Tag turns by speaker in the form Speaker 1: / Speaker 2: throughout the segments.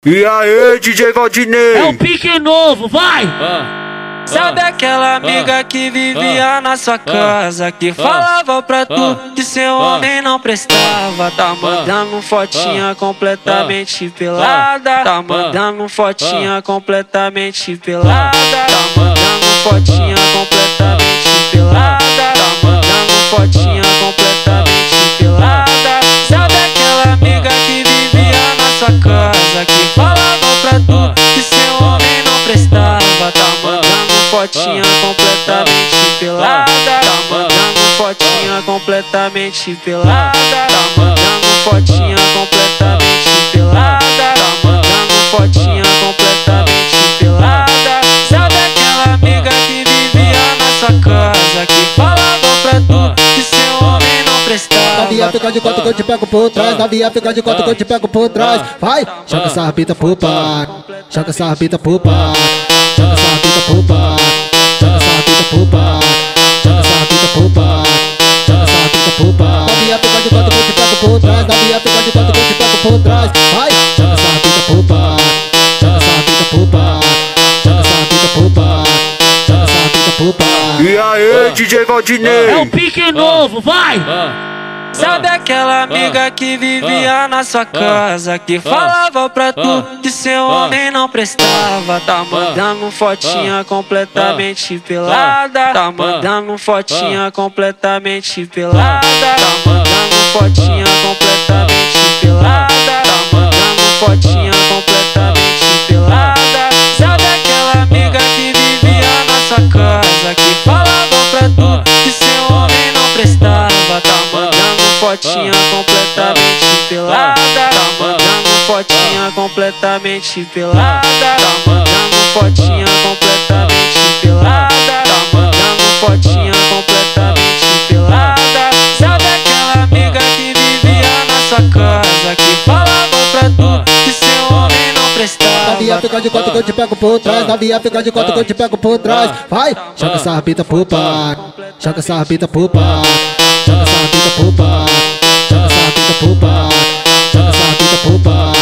Speaker 1: E aí, DJ Valdinei?
Speaker 2: É o pique novo, vai!
Speaker 3: Sabe aquela amiga que vivia na sua casa, que falava pra tu que seu homem não prestava? Tá mandando fotinha completamente pelada, tá mandando fotinha completamente pelada, tá mandando fotinha completamente pelada, tá mandando fotinha completamente pelada. Sabe aquela amiga que vivia na sua casa, que falava pra tu que seu homem não prestava? Tá mandando fotinha completamente pelada, tá mandando fotinha completamente pelada, tá mandando fotinha completamente pelada, tá mandando fotinha completamente pelada. Sabe aquela amiga que vivia na sua casa, que falava pra tu que seu homem não prestava?
Speaker 4: Novinha fica de quatro que eu te pego por trás, novinha fica de quatro que eu te pego por trás. Vai, joga essa rabita pro pai, joga essa rabita pro pai, joga essa rabita pro pai, joga essa rabita pro pai, joga essa rabita pro pai, joga essa rabita pro pai. Novinha fica de quatro que eu te pego por trás, novinha fica de quatro que eu te pego por trás. Vai, joga essa rabita pro pai, joga essa rabita pro pai, joga essa rabita pro pai, joga essa rabita pro pai.
Speaker 1: E aí, DJ Valdinei?
Speaker 2: É o pique novo, vai!
Speaker 3: Sabe aquela amiga que vivia na sua casa, que falava pra tu que seu homem não prestava? Tá mandando fotinha completamente pelada, tá mandando fotinha completamente pelada, tá mandando fotinha completamente pelada, tá mandando fotinha completamente pelada. Sabe aquela amiga que vivia na sua casa, que falava pra tu que seu homem não prestava? Tá mandando fotinha completamente pelada, tá mandando fotinha completamente pelada, tá mandando fotinha completamente pelada, tá mandando fotinha completamente pelada. Sabe aquela amiga que vivia na sua casa, que falava pra tu que seu homem não prestava?
Speaker 4: Novinha fica de quatro que eu te pego por trás, novinha fica de quatro que eu te pego por trás. Vai, joga essa rabita pro pai, joga essa rabita pro pai, joga essa rabita pro pai, joga essa rabita pro pai, joga essa rabita pro pai,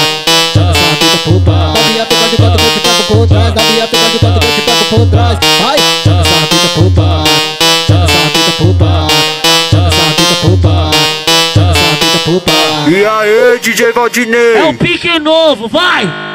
Speaker 4: joga essa rabita pro pai. Novinha fica de quatro que eu te pego por trás, novinha fica de quatro que eu te pego por trás. Vai, joga essa rabita pro pai, joga essa rabita pro pai, joga essa rabita pro pai, joga essa rabita pro pai.
Speaker 1: E aí, DJ Valdinei?
Speaker 2: É o pique novo, vai!